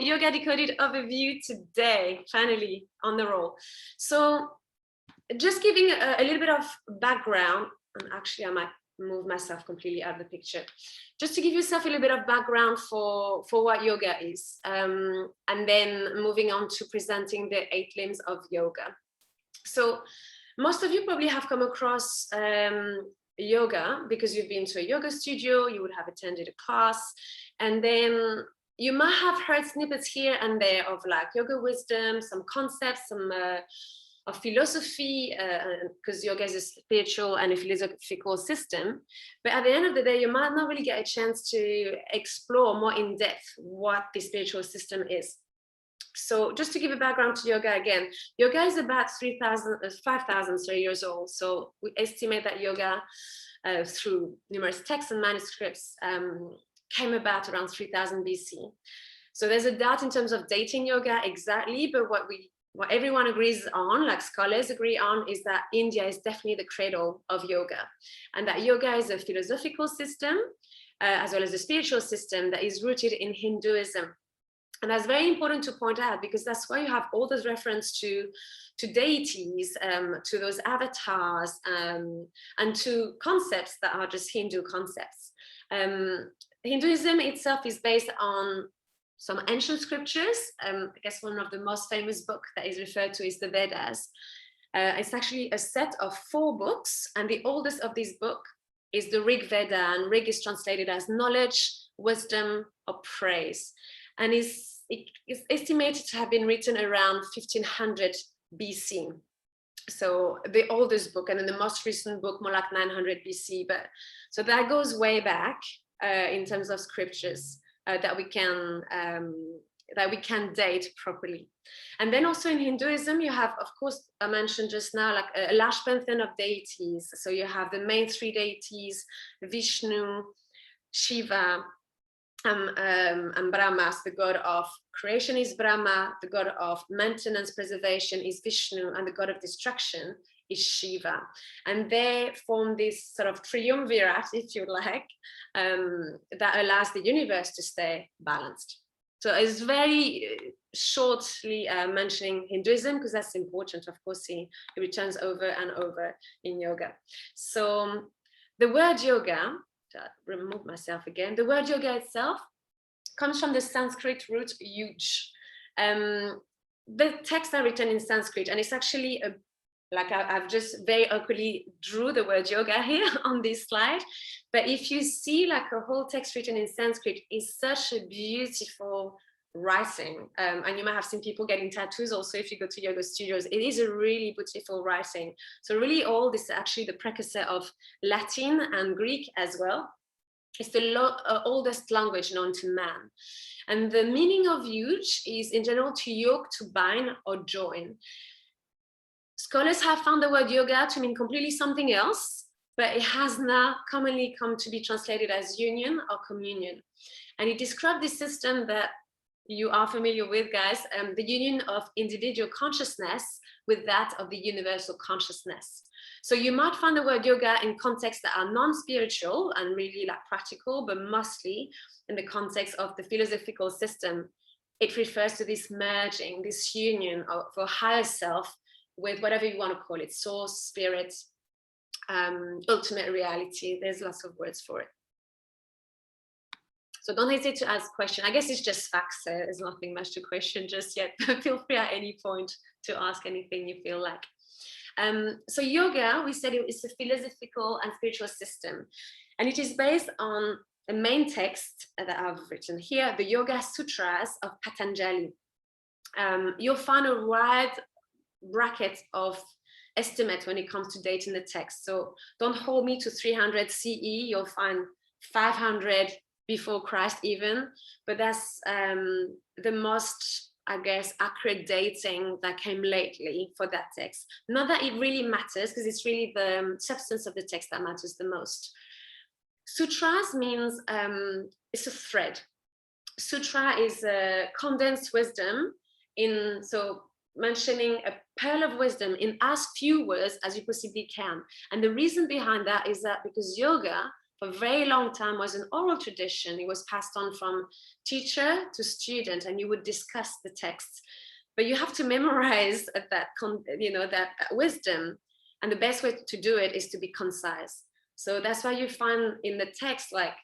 Yoga Decoded overview today, finally on the roll. So just giving a little bit of background, and actually I might move myself completely out of the picture, just to give yourself a little bit of background for what yoga is, and then moving on to presenting the 8 limbs of yoga. So most of you probably have come across yoga because you've been to a yoga studio, you would have attended a class, and then you might have heard snippets here and there of like yoga wisdom, some concepts, some of philosophy, because yoga is a spiritual and a philosophical system. But at the end of the day, you might not really get a chance to explore more in depth what the spiritual system is. So just to give a background to yoga again, yoga is about 5,000 years old. So we estimate that yoga through numerous texts and manuscripts came about around 3000 BC. So there's a doubt in terms of dating yoga exactly, but what everyone agrees on, like scholars agree on, is that India is definitely the cradle of yoga, and that yoga is a philosophical system as well as a spiritual system that is rooted in Hinduism. And that's very important to point out, because that's why you have all those reference to deities, to those avatars, and to concepts that are just Hindu concepts. Hinduism itself is based on some ancient scriptures. I guess one of the most famous books that is referred to is the Vedas. It's actually a set of 4 books, and the oldest of these books is the Rig Veda, and Rig is translated as knowledge, wisdom, or praise. And it is estimated to have been written around 1500 BC. So the oldest book, and then the most recent book more like 900 BC. But so that goes way back in terms of scriptures that we can date properly. And then also in Hinduism, you have, of course, I mentioned just now, like a large pantheon of deities. So you have the main 3 deities, Vishnu, Shiva, and Brahma. The god of creation is Brahma, the god of maintenance, preservation is Vishnu, and the god of destruction is Shiva. And they form this sort of triumvirate, if you like, that allows the universe to stay balanced. So it's very shortly mentioning Hinduism, because that's important. Of course, it returns over and over in yoga. So the word yoga, remove myself again, the word yoga itself comes from the Sanskrit root yuj. The texts are written in Sanskrit, and it's actually I've just very awkwardly drew the word yoga here on this slide, but if you see like a whole text written in Sanskrit, is such a beautiful writing, and you might have seen people getting tattoos also if you go to yoga studios. It is a really beautiful writing. So really all this is actually the precursor of Latin and Greek as well. It's the oldest language known to man. And the meaning of yuj is in general to yoke, to bind or join. Scholars have found the word yoga to mean completely something else, but it has now commonly come to be translated as union or communion. And it describes this system that you are familiar with, guys, the union of individual consciousness with that of the universal consciousness. So you might find the word yoga in contexts that are non-spiritual and really like practical, but mostly in the context of the philosophical system. It refers to this merging, this union of a higher self with whatever you want to call it, source, spirit, ultimate reality. There's lots of words for it. So don't hesitate to ask questions. I guess it's just facts. There's nothing much to question just yet. Feel free at any point to ask anything you feel like. So yoga, we said, it's a philosophical and spiritual system. And it is based on a main text that I've written here, the Yoga Sutras of Patanjali. You'll find a wide bracket of estimates when it comes to dating the text. So don't hold me to 300 CE. You'll find 500 before Christ even, but that's the most, I guess, accurate dating that came lately for that text. Not that it really matters, because it's really the substance of the text that matters the most. Sutras means it's a thread. Sutra is a condensed wisdom so mentioning a pearl of wisdom in as few words as you possibly can. And the reason behind that is that because yoga for a very long time was an oral tradition. It was passed on from teacher to student, and you would discuss the texts. But you have to memorize that wisdom, and the best way to do it is to be concise. So that's why you find in the text like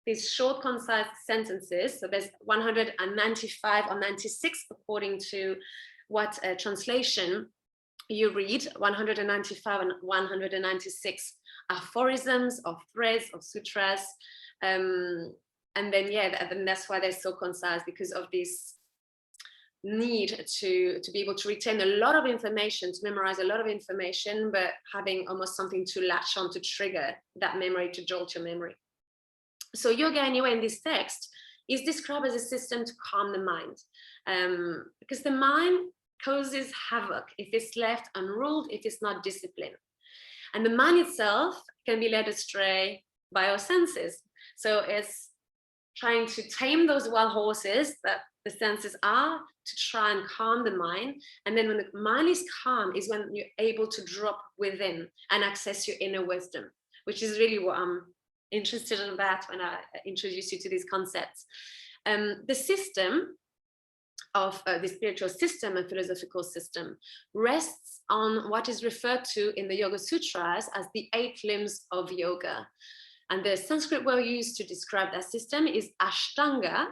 these short, concise sentences. So there's 195 or 96 according to what translation you read. 195 and 196 aphorisms or threads of sutras, and then and that's why they're so concise, because of this need to be able to retain a lot of information, to memorize a lot of information, but having almost something to latch on to trigger that memory, to jolt your memory. So yoga, anyway, in this text is described as a system to calm the mind, because the mind causes havoc if it's left unruled, if it's not disciplined. And the mind itself can be led astray by our senses. So it's trying to tame those wild horses that the senses are, to try and calm the mind. And then when the mind is calm is when you're able to drop within and access your inner wisdom, which is really what I'm interested in about when I introduce you to these concepts. The system of the spiritual system and philosophical system rests on what is referred to in the Yoga Sutras as the 8 limbs of yoga. And the Sanskrit word used to describe that system is Ashtanga,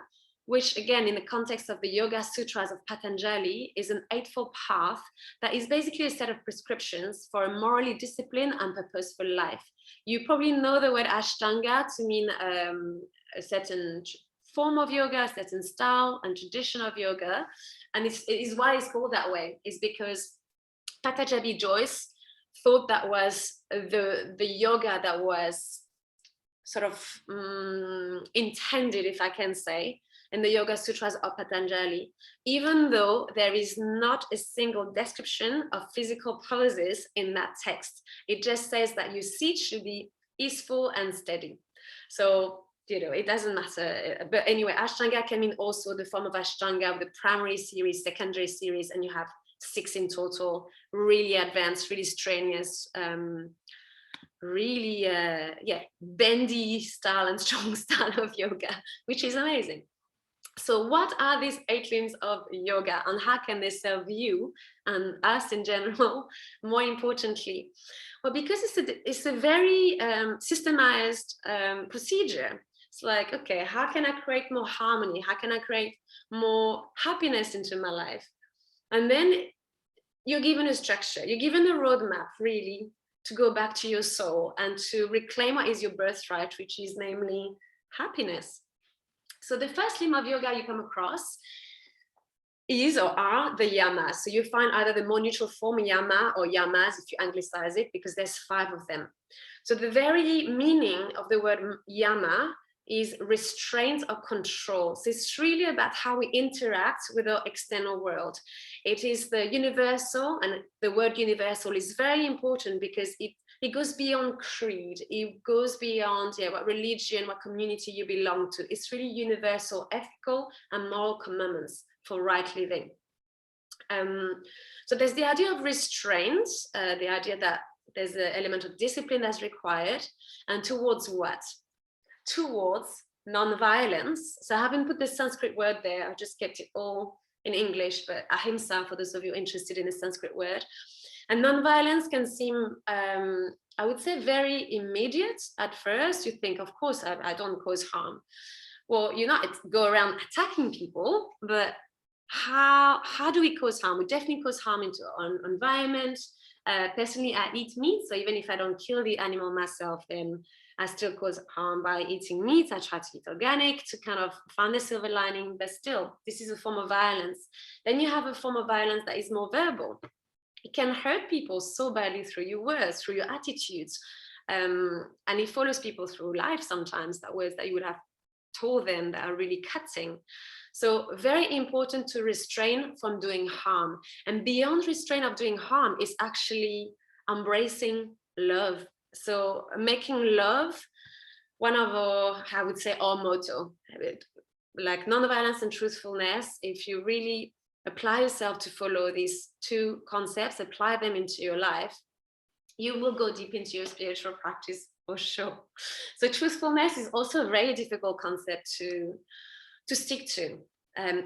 which again, in the context of the Yoga Sutras of Patanjali, is an 8-fold path that is basically a set of prescriptions for a morally disciplined and purposeful life. You probably know the word Ashtanga to mean a certain form of yoga, a certain style and tradition of yoga. And it is why it's called that way, is because Patanjali Joyce thought that was the yoga that was sort of intended, if I can say, in the Yoga Sutras of Patanjali, even though there is not a single description of physical poses in that text. It just says that your seat should be easeful and steady. So, it doesn't matter. But anyway, Ashtanga can mean also the form of Ashtanga, the primary series, secondary series, and you have 6 in total, really advanced, really strenuous, really, bendy style and strong style of yoga, which is amazing. So what are these 8 limbs of yoga, and how can they serve you and us in general, more importantly? Well, because it's a very systemized procedure. It's like, okay, how can I create more harmony? How can I create more happiness into my life? And then you're given a structure, you're given a roadmap, really, to go back to your soul and to reclaim what is your birthright, which is namely happiness. So the first limb of yoga you come across is or are the yamas. So you find either the more neutral form yama or yamas if you anglicize it, because there's 5 of them. So the very meaning of the word yama is restraint or control. So it's really about how we interact with our external world. It is the universal, and the word universal is very important because it goes beyond creed. It goes beyond what religion, what community you belong to. It's really universal, ethical and moral commandments for right living. So there's the idea of restraint, the idea that there's an element of discipline that's required, and towards what? Towards non-violence. So I haven't put the Sanskrit word there, I've just kept it all in English, but ahimsa for those of you interested in the Sanskrit word. And non-violence can seem, I would say, very immediate at first. You think, of course, I don't cause harm. Well, you not go around attacking people, but how do we cause harm? We definitely cause harm into our environment. Personally, I eat meat, so even if I don't kill the animal myself, then I still cause harm by eating meat. I try to eat organic to kind of find the silver lining, but still, this is a form of violence. Then you have a form of violence that is more verbal. It can hurt people so badly through your words, through your attitudes, and it follows people through life sometimes, that words that you would have told them that are really cutting. So very important to restrain from doing harm. And beyond restraint of doing harm is actually embracing love. So making love one of our, I would say, our motto, like non-violence and truthfulness. If you really apply yourself to follow these 2 concepts, apply them into your life, you will go deep into your spiritual practice For sure. So truthfulness is also a very difficult concept to stick to.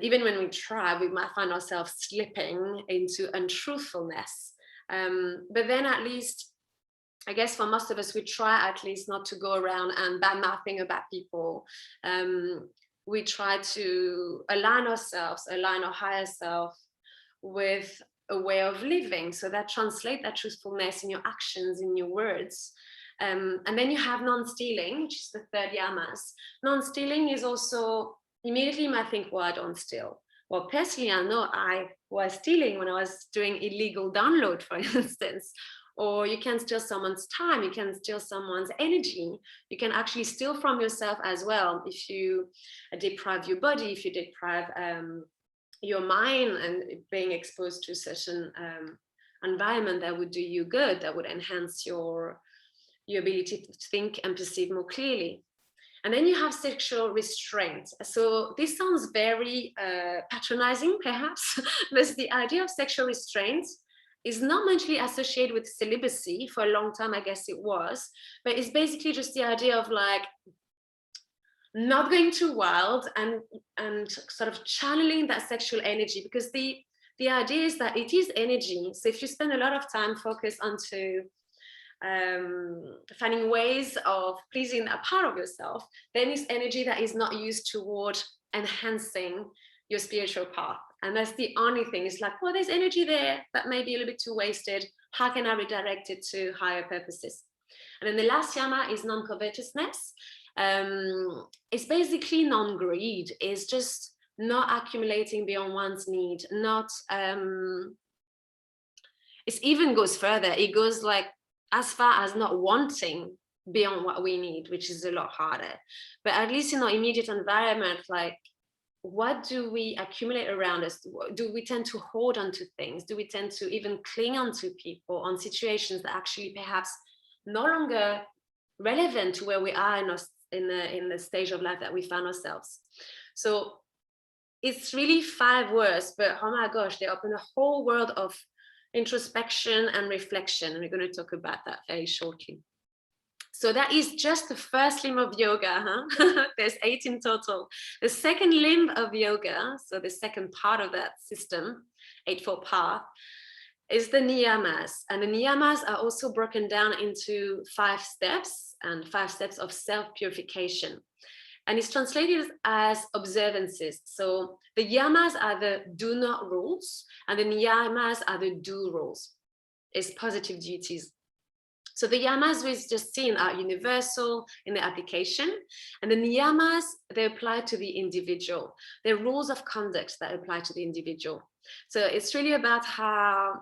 Even when we try, we might find ourselves slipping into untruthfulness. But then at least, I guess for most of us, we try at least not to go around and bad mouthing about people. We try to align ourselves, align our higher self with a way of living. So that translate that truthfulness in your actions, in your words. And then you have non-stealing, which is the third yamas. Non-stealing is also, immediately you might think, well, I don't steal. Well, personally, I know I was stealing when I was doing illegal download, for instance. Or you can steal someone's time, you can steal someone's energy, you can actually steal from yourself as well if you deprive your body, if you deprive your mind and being exposed to such an environment that would do you good, that would enhance your ability to think and perceive more clearly. And then you have sexual restraint. So this sounds very patronizing, perhaps, but the idea of sexual restraint is not muchly associated with celibacy. For a long time, I guess it was, but it's basically just the idea of like not going too wild and sort of channeling that sexual energy, because the idea is that it is energy. So if you spend a lot of time focused onto finding ways of pleasing that part of yourself, then it's energy that is not used toward enhancing your spiritual path. And that's the only thing. It's like, well, there's energy there that may be a little bit too wasted. How can I redirect it to higher purposes? And then the last yama is non-covetousness. It's basically non-greed. It's just not accumulating beyond one's need. Not. It even goes further. It goes like as far as not wanting beyond what we need, which is a lot harder. But at least in our immediate environment, like, what do we accumulate around us? Do we tend to hold on to things? Do we tend to even cling on to people, on situations that actually perhaps no longer relevant to where we are in the stage of life that we found ourselves? So it's really 5 words, but oh my gosh, they open a whole world of introspection and reflection. And we're going to talk about that very shortly. So that is just the first limb of yoga, huh? There's 8 in total. The second limb of yoga, so the second part of that system, Eightfold Path, is the niyamas. And the niyamas are also broken down into 5 steps and 5 steps of self-purification. And it's translated as observances. So the yamas are the do not rules, and the niyamas are the do rules. It's positive duties. So the yamas we've just seen are universal in the application, and the niyamas, they apply to the individual. They're rules of conduct that apply to the individual. So it's really about how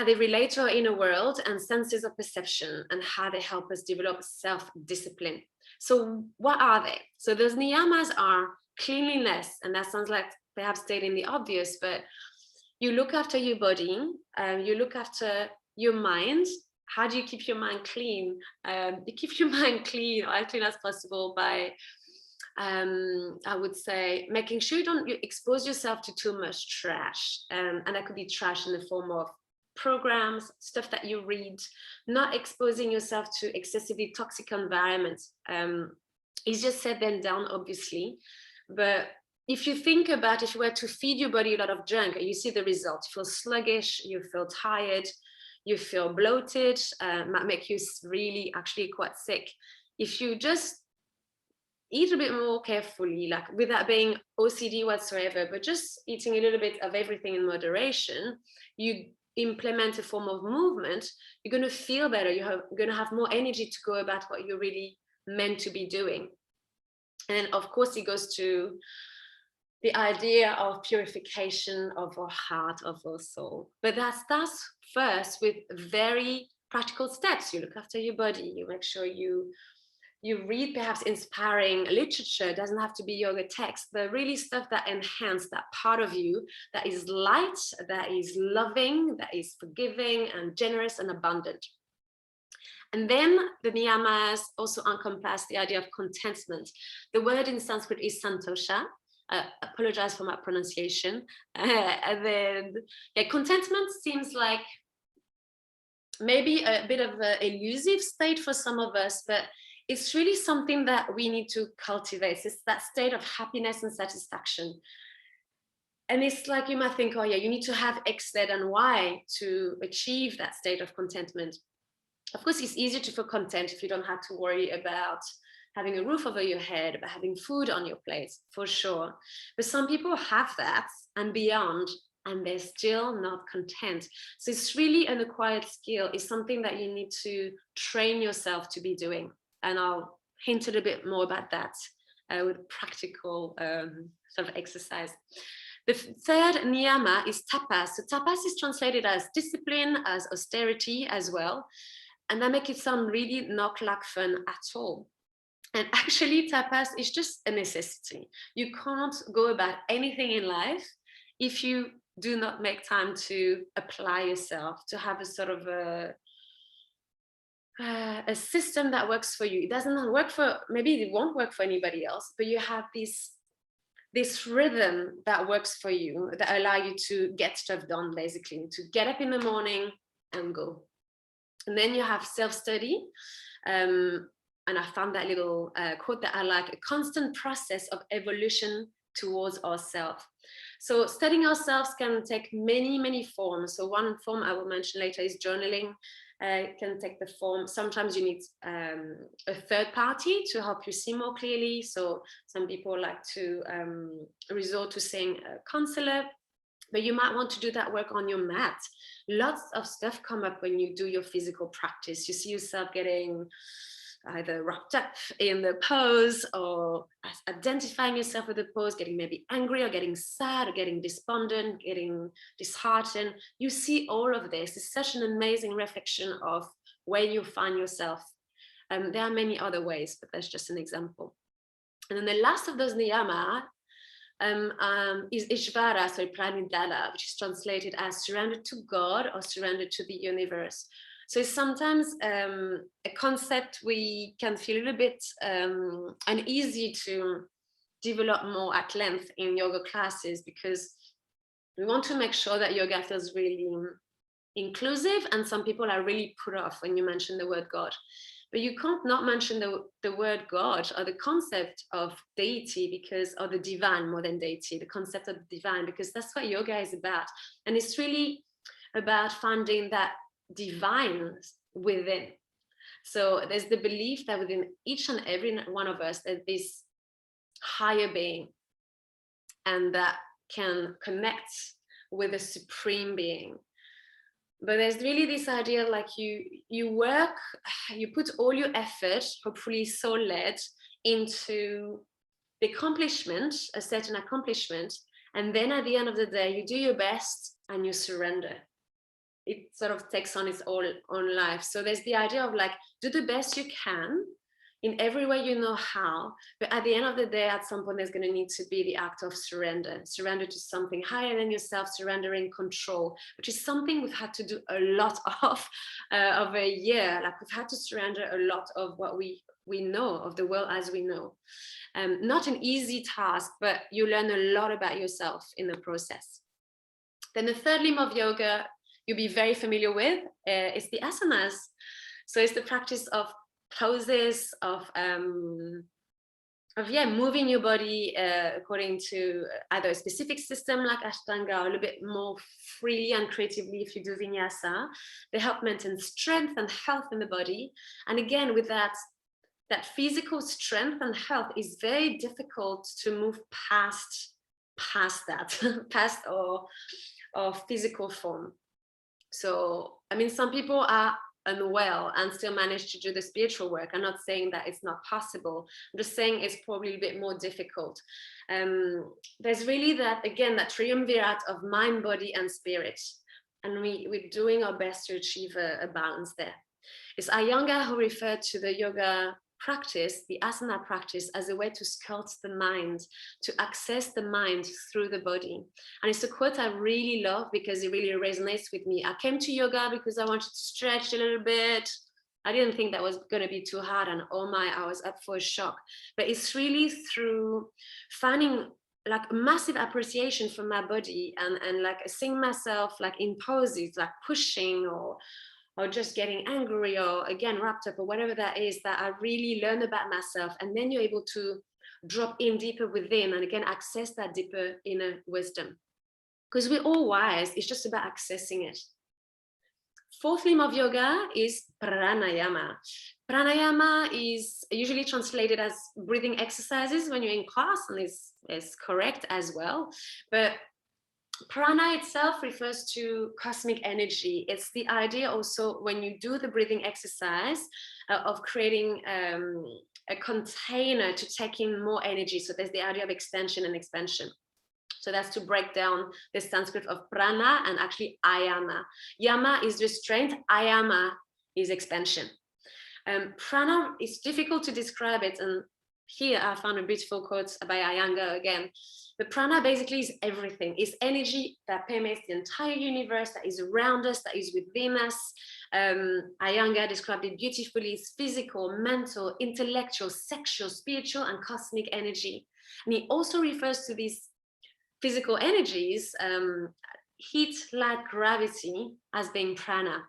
they relate to our inner world and senses of perception, and how they help us develop self-discipline. So what are they? So those niyamas are cleanliness, and that sounds like perhaps stating the obvious, but you look after your body, you look after your mind. How do you keep your mind clean? You keep your mind clean, or as clean as possible, by I would say making sure you expose yourself to too much trash, and that could be trash in the form of programs, stuff that you read, not exposing yourself to excessively toxic environments. It's just set them down, obviously, but if you think about, if you were to feed your body a lot of junk, you see the result. You feel sluggish, you feel tired, you feel bloated, might make you really actually quite sick. If you just eat a bit more carefully, like without being OCD whatsoever, but just eating a little bit of everything in moderation, you implement a form of movement, you're going to feel better. You're going to have more energy to go about what you're really meant to be doing. And of course, it goes to the idea of purification of our heart, of our soul. But that starts first with very practical steps. You look after your body, you make sure you read perhaps inspiring literature. It doesn't have to be yoga text, but really stuff that enhance that part of you that is light, that is loving, that is forgiving and generous and abundant. And then the niyamas also encompass the idea of contentment. The word in Sanskrit is santosha. Apologize for my pronunciation. And then contentment seems like maybe a bit of an elusive state for some of us, but it's really something that we need to cultivate. It's that state of happiness and satisfaction. And it's like, you might think, oh yeah, you need to have X, Z, and Y to achieve that state of contentment. Of course, it's easier to feel content if you don't have to worry about having a roof over your head, about having food on your plate, for sure. But some people have that and beyond, and they're still not content. So it's really an acquired skill. It's something that you need to train yourself to be doing. And I'll hint a little bit more about that with practical sort of exercise. The third niyama is tapas. So tapas is translated as discipline, as austerity as well. And that makes it sound really not like fun at all. And actually, tapas is just a necessity. You can't go about anything in life if you do not make time to apply yourself, to have a sort of a system that works for you. It doesn't work for, maybe it won't work for anybody else, but you have this rhythm that works for you, that allow you to get stuff done, basically, to get up in the morning and go. And then you have self-study. And I found that little quote that I like: a constant process of evolution towards ourselves. So studying ourselves can take many, many forms. So one form I will mention later is journaling. It can take the form, sometimes you need a third party to help you see more clearly. So some people like to resort to seeing a counselor, but you might want to do that work on your mat. Lots of stuff come up when you do your physical practice. You see yourself getting either wrapped up in the pose, or identifying yourself with the pose, getting maybe angry or getting sad or getting despondent, getting disheartened. You see all of this. It's such an amazing reflection of where you find yourself. There are many other ways, but that's just an example. And then the last of those niyama is Ishvara, so Pranidhana, which is translated as surrendered to God or surrendered to the universe. So it's sometimes a concept we can feel a little bit uneasy to develop more at length in yoga classes, because we want to make sure that yoga feels really inclusive, and some people are really put off when you mention the word God. But you can't not mention the word God or the concept of deity, because, or the divine more than deity, the concept of the divine, because that's what yoga is about. And it's really about finding that divine within. So there's the belief that within each and every one of us, there's this higher being, and that can connect with a supreme being. But there's really this idea, like you work, you put all your effort, hopefully soul-led, into the accomplishment, a certain accomplishment, and then at the end of the day, you do your best and you surrender. It sort of takes on its own life. So there's the idea of like, do the best you can in every way you know how, but at the end of the day, at some point, there's going to need to be the act of surrender to something higher than yourself, surrendering control, which is something we've had to do a lot of over a year. Like, we've had to surrender a lot of what we know of the world as we know. Not an easy task, but you learn a lot about yourself in the process. Then the third limb of yoga you'll be very familiar with is the asanas. So it's the practice of poses, of moving your body according to either a specific system like Ashtanga, or a little bit more freely and creatively if you do Vinyasa. They help maintain strength and health in the body. And again, with that physical strength and health, is very difficult to move past that, past our physical form. So, I mean, some people are unwell and still manage to do the spiritual work. I'm not saying that it's not possible. I'm just saying it's probably a bit more difficult. There's really that triumvirate of mind, body, and spirit. And we're doing our best to achieve a balance there. It's Iyengar who referred to the yoga practice, the asana practice, as a way to sculpt the mind, to access the mind through the body. And it's a quote I really love because it really resonates with me. I came to yoga because I wanted to stretch a little bit. I didn't think that was going to be too hard, and oh my, I was up for a shock. But it's really through finding like a massive appreciation for my body and like seeing myself like in poses, like pushing or or just getting angry, or again wrapped up, or whatever that is, that I really learn about myself. And then you're able to drop in deeper within and again access that deeper inner wisdom, because we're all wise. It's just about accessing it. Fourth limb of yoga is pranayama. Pranayama is usually translated as breathing exercises when you're in class, and is correct as well. But prana itself refers to cosmic energy. It's the idea also, when you do the breathing exercise, of creating a container to take in more energy. So there's the idea of extension and expansion. So that's to break down the Sanskrit of prana and actually ayama. Yama is restraint, ayama is expansion. Prana is difficult to describe it, and here I found a beautiful quote by Iyengar again. The prana basically is everything. It's energy that permeates the entire universe, that is around us, that is within us. Iyengar described it beautifully. It's physical, mental, intellectual, sexual, spiritual, and cosmic energy. And he also refers to these physical energies, heat, light, gravity, as being prana.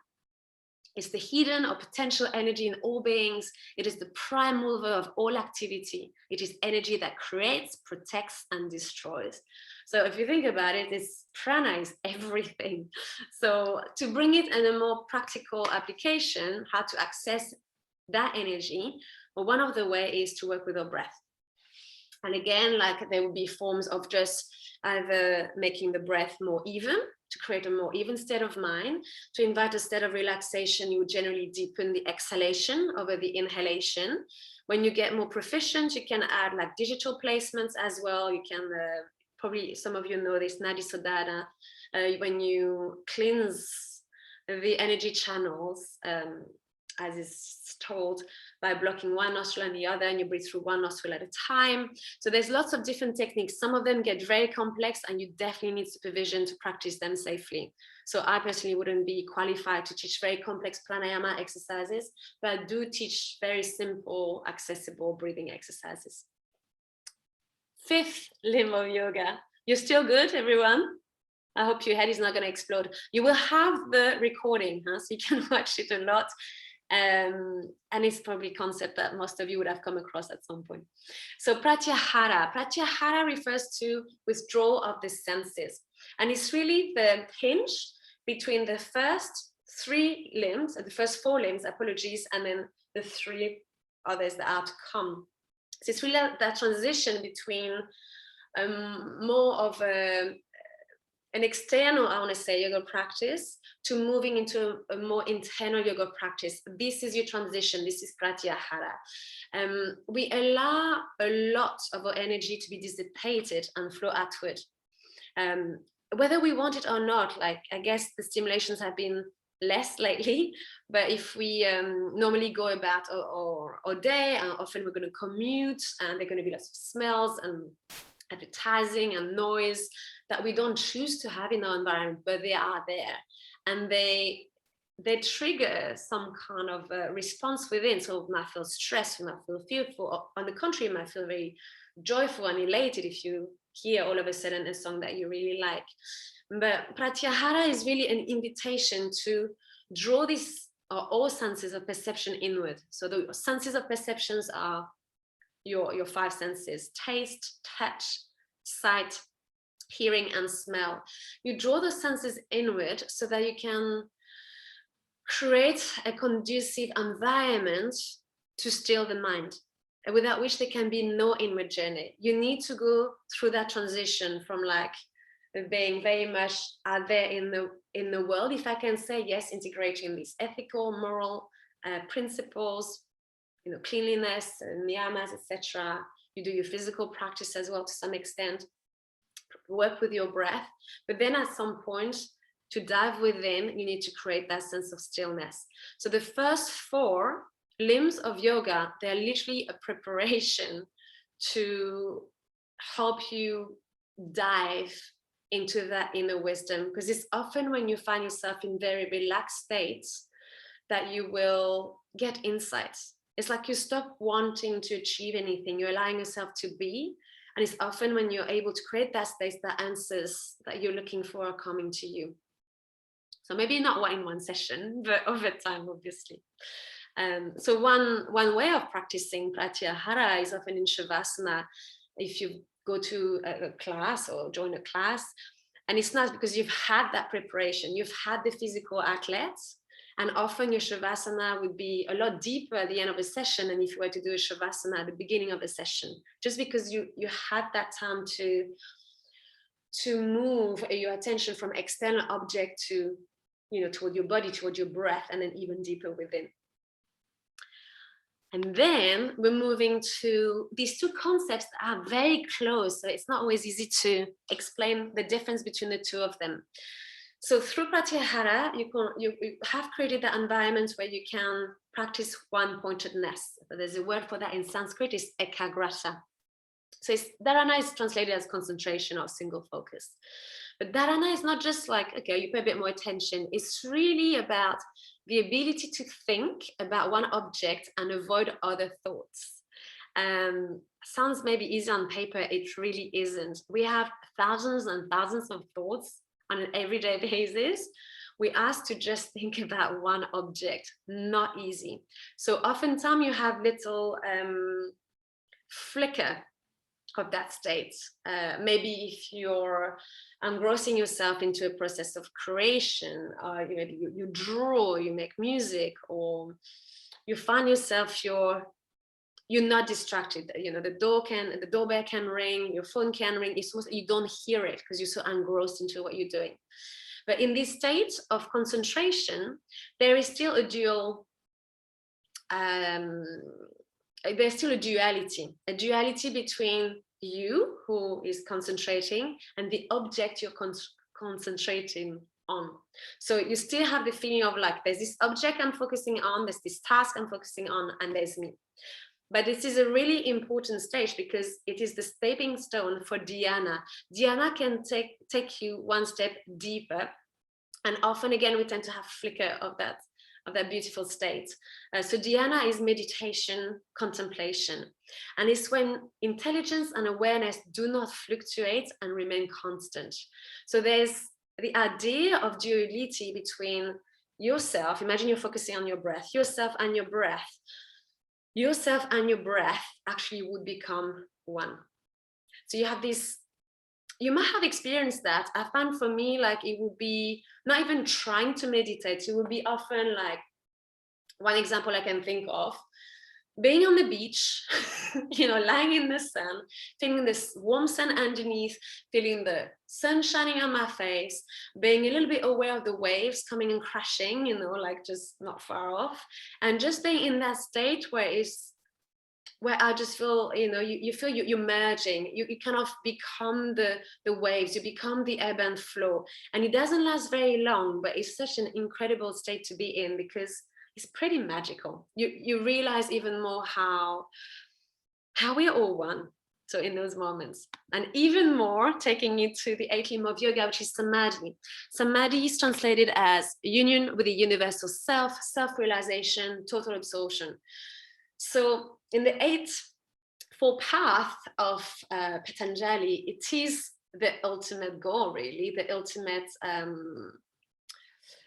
It's the hidden or potential energy in all beings. It is the prime mover of all activity. It is energy that creates, protects, and destroys. So if you think about it, this prana is everything. So to bring it in a more practical application, how to access that energy, well, one of the ways is to work with our breath. And again, like, there will be forms of just either making the breath more even, to create a more even state of mind. To invite a state of relaxation, you would generally deepen the exhalation over the inhalation. When you get more proficient, you can add like digital placements as well. You can, probably some of you know this, Nadi Sodhana, when you cleanse the energy channels, as is told, by blocking one nostril and the other, and you breathe through one nostril at a time. So there's lots of different techniques. Some of them get very complex, and you definitely need supervision to practice them safely. So I personally wouldn't be qualified to teach very complex pranayama exercises, but I do teach very simple, accessible breathing exercises. Fifth limb of yoga. You're still good, everyone? I hope your head is not going to explode. You will have the recording, so you can watch it a lot. And it's probably a concept that most of you would have come across at some point. So pratyahara. Pratyahara refers to withdrawal of the senses. And it's really the hinge between the first three limbs, the first four limbs, apologies, and then the three others that are to come. So it's really that transition between more of an external, I want to say, yoga practice to moving into a more internal yoga practice. This is your transition. This is pratyahara. We allow a lot of our energy to be dissipated and flow outward. Whether we want it or not, like, I guess the stimulations have been less lately, but if we normally go about our day, and often we're going to commute, and there are going to be lots of smells and advertising and noise that we don't choose to have in our environment, but they are there, and they trigger some kind of response within. So we might feel stressed, we might feel fearful, or on the contrary, you might feel very joyful and elated if you hear all of a sudden a song that you really like. But pratyahara is really an invitation to draw these all senses of perception inward. So the senses of perceptions are your five senses: taste, touch, sight, hearing, and smell. You draw the senses inward so that you can create a conducive environment to still the mind, without which there can be no inward journey. You need to go through that transition from like being very much out there in the world, if I can say, yes, integrating these ethical, moral principles, cleanliness, niyamas, etc. You do your physical practice as well to some extent, work with your breath, but then at some point, to dive within, you need to create that sense of stillness. So the first four limbs of yoga, they're literally a preparation to help you dive into that inner wisdom, because it's often when you find yourself in very relaxed states that you will get insights. It's like you stop wanting to achieve anything, you're allowing yourself to be. And it's often when you're able to create that space, that answers that you're looking for are coming to you. So maybe not in one session, but over time, obviously. So one way of practicing pratyahara is often in shavasana. If you go to a class or join a class, and it's not because you've had that preparation, you've had the physical athletes, and often your shavasana would be a lot deeper at the end of a session than if you were to do a shavasana at the beginning of a session, just because you had that time to move your attention from external object to, toward your body, toward your breath, and then even deeper within. And then we're moving to these two concepts that are very close, so it's not always easy to explain the difference between the two of them. So through pratyahara, you have created the environment where you can practice one-pointedness. There's a word for that in Sanskrit, is ekagrata. So dharana is translated as concentration or single focus. But dharana is not just like, okay, you pay a bit more attention. It's really about the ability to think about one object and avoid other thoughts. Sounds maybe easy on paper, it really isn't. We have thousands and thousands of thoughts on an everyday basis. We ask to just think about one object, not easy. So oftentimes you have little flicker of that state. Maybe if you're engrossing yourself into a process of creation, maybe you draw, you make music, or you find yourself you're not distracted. The doorbell can ring, your phone can ring. You don't hear it because you're so engrossed into what you're doing. But in this state of concentration, there is still a dual. There's still a duality between you, who is concentrating, and the object you're concentrating on. So you still have the feeling of like, there's this object I'm focusing on, there's this task I'm focusing on, and there's me. But this is a really important stage because it is the stepping stone for dhyana. Dhyana can take you one step deeper, and often again we tend to have flicker of that beautiful state. So dhyana is meditation, contemplation, and it's when intelligence and awareness do not fluctuate and remain constant. So there's the idea of duality between yourself. Imagine you're focusing on your breath, yourself and your breath. Yourself and your breath actually would become one. So you have this. You might have experienced that. I found for me, like, it would be not even trying to meditate. It would be often like, one example I can think of, being on the beach, lying in the sun, feeling this warm sun underneath, feeling the sun shining on my face, being a little bit aware of the waves coming and crashing, like just not far off, and just being in that state where I just feel, you feel you're merging, you kind of become the waves, you become the ebb and flow. And it doesn't last very long, but it's such an incredible state to be in because it's pretty magical. You realize even more how we're all one. So in those moments, and even more taking it to the 8th limb of yoga, which is samadhi. Samadhi is translated as union with the universal self, self-realization, total absorption. So in the 8th path of Patanjali, it is the ultimate goal, really, the ultimate,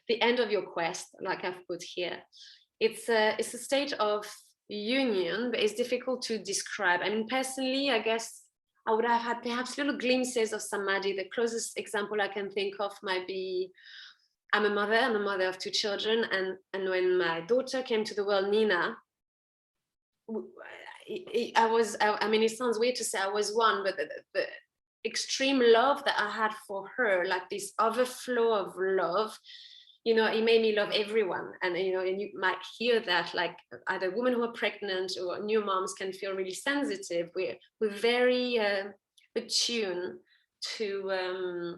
the end of your quest, like I've put here. It's a state of union, but it's difficult to describe. I mean, personally, I guess I would have had perhaps little glimpses of samadhi. The closest example I can think of might be, I'm a mother of 2 children, and when my daughter came to the world, Nina, I mean, it sounds weird to say I was one, but the extreme love that I had for her, like this overflow of love, it made me love everyone. And, and you might hear that, like, either women who are pregnant or new moms can feel really sensitive. We're very attuned to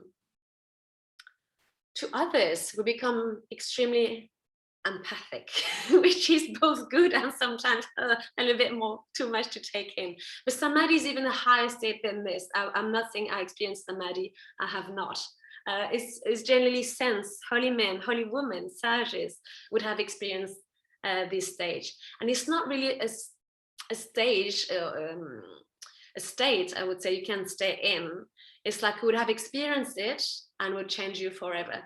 others. We become extremely empathic, which is both good and sometimes a little bit more too much to take in. But samadhi is even a higher state than this. I'm not saying I experienced samadhi. I have not. It's generally sense holy men, holy women, sages would have experienced this stage. And it's not really a stage, a state, I would say, you can stay in. It's like you would have experienced it and would change you forever.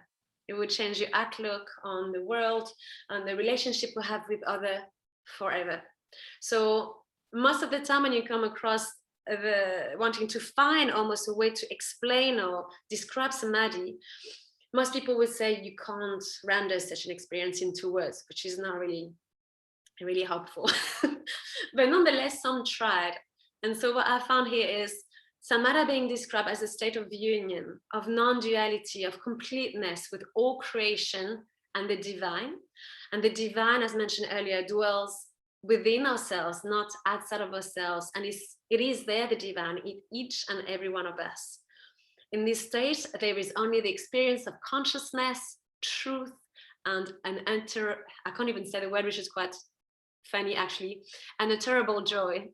It will change your outlook on the world and the relationship we have with other forever. So most of the time when you come across wanting to find almost a way to explain or describe samadhi, most people would say you can't render such an experience in 2 words, which is not really helpful. But nonetheless, some tried. And so what I found here is samadhi being described as a state of union, of non-duality, of completeness with all creation and the divine. And the divine, as mentioned earlier, dwells within ourselves, not outside of ourselves. And it is there, the divine, in each and every one of us. In this state, there is only the experience of consciousness, truth, and I can't even say the word, which is quite funny actually, and a terrible joy,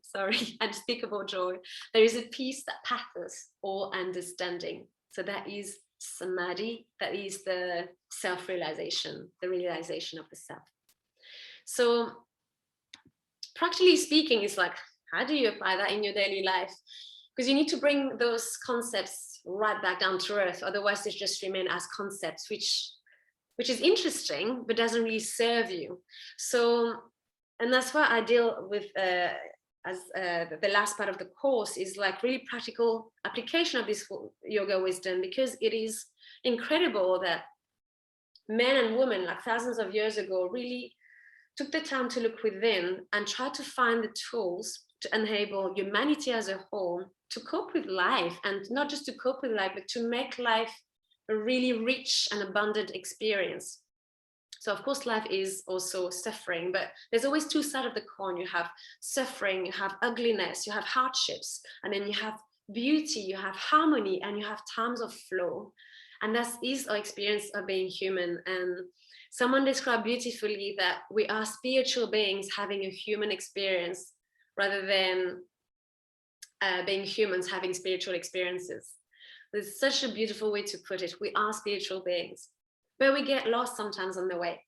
unspeakable joy. There is a peace that passes all understanding. So that is samadhi, that is the self-realization, the realization of the self. So practically speaking, it's like, how do you apply that in your daily life? Because you need to bring those concepts right back down to earth, otherwise they just remain as concepts, which is interesting, but doesn't really serve you. So, and that's why I deal with as the last part of the course is like really practical application of this yoga wisdom, because it is incredible that men and women like thousands of years ago really took the time to look within and try to find the tools to enable humanity as a whole to cope with life, and not just to cope with life, but to make life a really rich and abundant experience. So of course, life is also suffering, but there's always 2 sides of the coin. You have suffering, you have ugliness, you have hardships, and then you have beauty, you have harmony, and you have times of flow. And that is our experience of being human. And someone described beautifully that we are spiritual beings having a human experience rather than being humans having spiritual experiences. It's such a beautiful way to put it. We are spiritual beings, but we get lost sometimes on the way.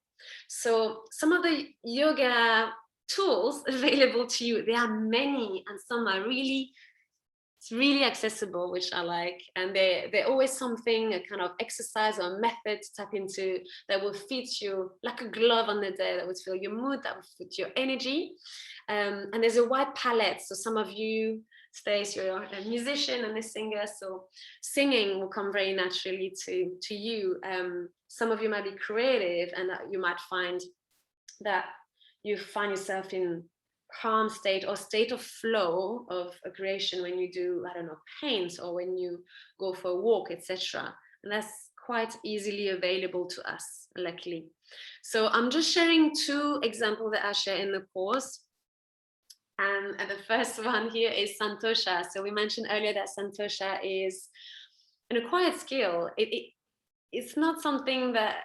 So some of the yoga tools available to you, there are many, and some are really, it's really accessible, which I like. And they're always something, a kind of exercise or method to tap into that will fit you like a glove on the day, that would feel your mood, that would fit your energy. And there's a wide palette. So some of you, Stace, you're a musician and a singer, so singing will come very naturally to you. Some of you might be creative, and you might find that you find yourself in calm state or state of flow of a creation when you do, I don't know, paint, or when you go for a walk, etc. And that's quite easily available to us, luckily. So I'm just sharing 2 examples that I share in the course. And the first one here is Santosha. So we mentioned earlier that Santosha is an acquired skill. It's not something that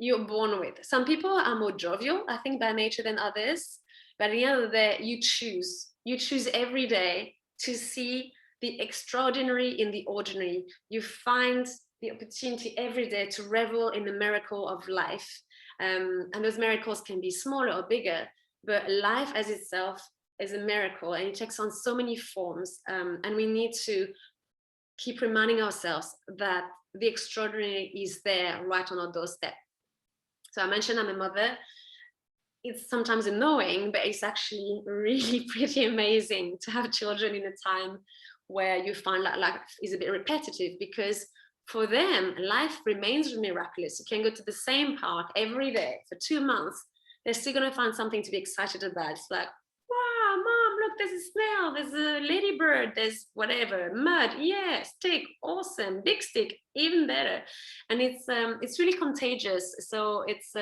you're born with. Some people are more jovial, I think, by nature than others. But at the end of the day, you choose. You choose every day to see the extraordinary in the ordinary. You find the opportunity every day to revel in the miracle of life. And those miracles can be smaller or bigger, but life as itself is a miracle, and it takes on so many forms. And we need to keep reminding ourselves that the extraordinary is there right on our doorstep. So I mentioned I'm a mother. It's sometimes annoying, but it's actually really pretty amazing to have children in a time where you find that life is a bit repetitive, because for them, life remains miraculous. You can go to the same park every day for 2 months. They're still going to find something to be excited about. It's like, wow, mom, look, there's a snail, there's a ladybird, there's whatever, mud, yeah, stick, awesome, big stick, even better. And it's really contagious. So it's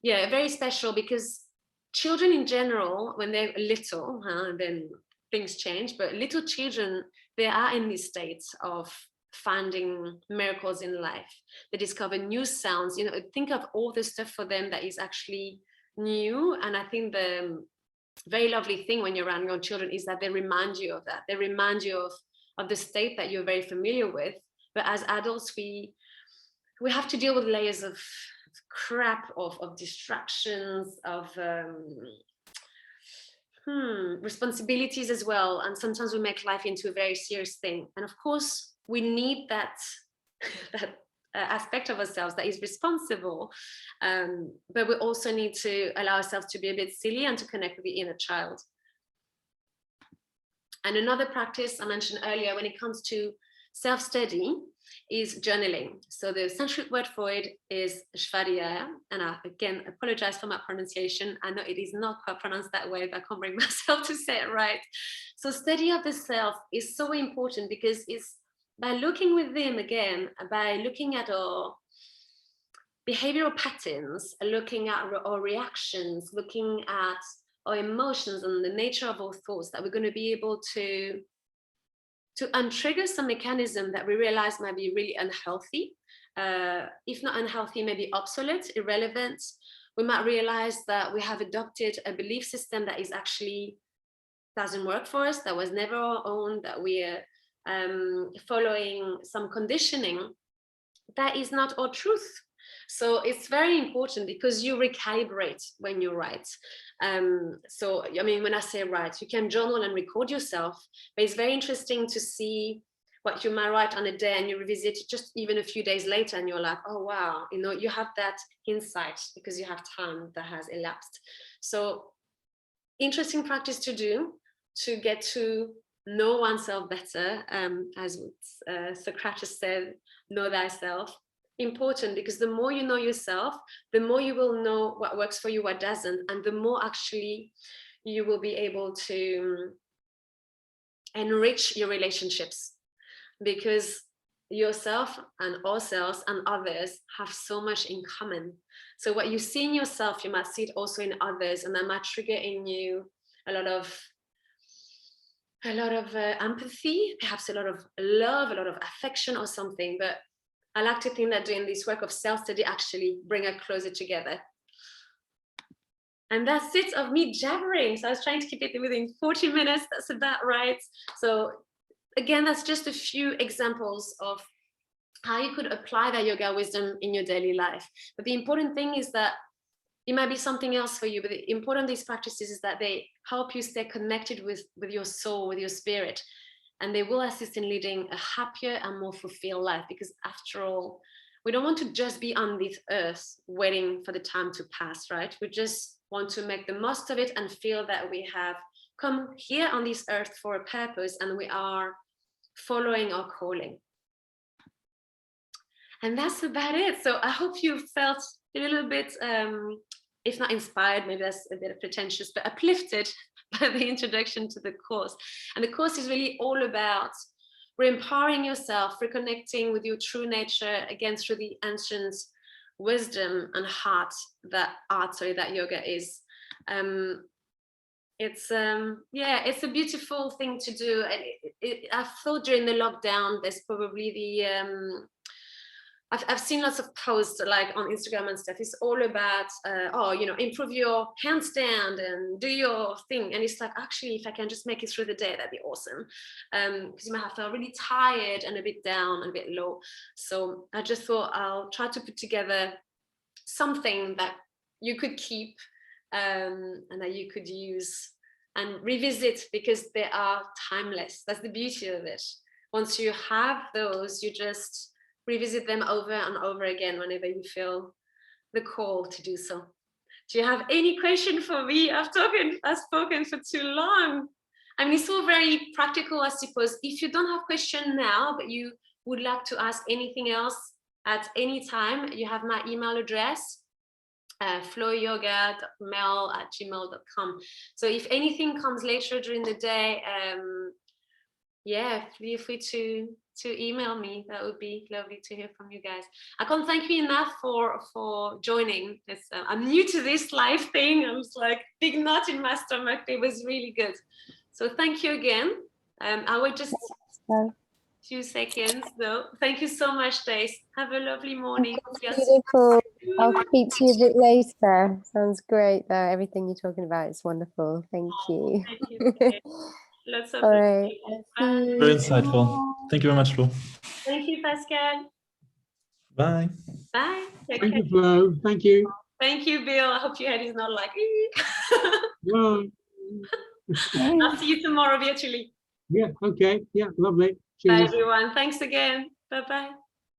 yeah, very special, because children in general, when they're little, then things change, but little children, they are in this state of finding miracles in life. They discover new sounds, think of all the stuff for them that is actually new. And I think the very lovely thing when you're around your children is that they remind you of that. They remind you of the state that you're very familiar with. But as adults, we have to deal with layers of crap, of distractions, of responsibilities as well. And sometimes we make life into a very serious thing. And of course, we need that that aspect of ourselves that is responsible, but we also need to allow ourselves to be a bit silly and to connect with the inner child. And another practice I mentioned earlier when it comes to self-study is journaling. So the Sanskrit word for it is shvadhyaya, and I again apologize for my pronunciation. I know it is not quite pronounced that way, but I can't bring myself to say it right. So study of the self is so important, because it's by looking within again, by looking at our behavioral patterns, looking at our reactions, looking at our emotions and the nature of our thoughts, that we're going to be able to untrigger some mechanism that we realize might be really unhealthy, if not unhealthy, maybe obsolete, irrelevant. We might realize that we have adopted a belief system that is actually doesn't work for us, that was never our own, that we are following some conditioning that is not our truth. So it's very important, because you recalibrate when you write. So, I mean, when I say write, you can journal and record yourself, but it's very interesting to see what you might write on a day and you revisit just even a few days later and you're like, oh, wow, you know, you have that insight because you have time that has elapsed. So interesting practice to do to get to know oneself better, as Socrates said, know thyself. Important, because the more you know yourself, the more you will know what works for you, what doesn't, and the more actually you will be able to enrich your relationships, because yourself and ourselves and others have so much in common. So what you see in yourself, you might see it also in others, and that might trigger in you a lot of empathy, perhaps a lot of love, a lot of affection or something. But I like to think that doing this work of self-study actually bring us closer together. And that's it of me jabbering. So I was trying to keep it within 40 minutes. That's about right. So again, that's just a few examples of how you could apply that yoga wisdom in your daily life. But the important thing is that it might be something else for you, but the important of these practices is that they help you stay connected with your soul, with your spirit. And they will assist in leading a happier and more fulfilled life, because after all, we don't want to just be on this earth waiting for the time to pass, right? We just want to make the most of it and feel that we have come here on this earth for a purpose and we are following our calling. And that's about it. So I hope you felt a little bit, if not inspired, maybe that's a bit pretentious, but uplifted by the introduction to the course. And the course is really all about re-empowering yourself, reconnecting with your true nature, again, through the ancient wisdom and heart that yoga is. It's a beautiful thing to do. I thought during the lockdown, there's probably I've seen lots of posts like on Instagram and stuff. It's all about, improve your handstand and do your thing. And it's like, actually, if I can just make it through the day, that'd be awesome. Because you might have felt really tired and a bit down and a bit low. So I just thought I'll try to put together something that you could keep and that you could use and revisit, because they are timeless. That's the beauty of it. Once you have those, you just revisit them over and over again whenever you feel the call to do so. Do you have any question for me? I've spoken for too long. I mean, it's all very practical, I suppose. If you don't have question now, but you would like to ask anything else at any time, you have my email address, flowyoga.mel@gmail.com. So if anything comes later during the day, feel free to email me. That would be lovely to hear from you guys. I can't thank you enough for joining. I'm new to this live thing. I was like, big knot in my stomach. It was really good. So thank you again. I will just few seconds though. Thank you so much, Dace. Have a lovely morning. Beautiful. I'll speak to you a bit later. Sounds great though. Everything you're talking about is wonderful. Thank you. Thank you. Lots of all right. Very insightful. Thank you very much, Flo. Thank you, Pascal. Bye. Bye. Thank you, Flo. Thank you. Thank you, Bill. I hope your head is not like. Bye. I'll see you tomorrow virtually. Yeah. Okay. Yeah. Lovely. Bye, Cheers. everyone. Thanks again. Bye-bye.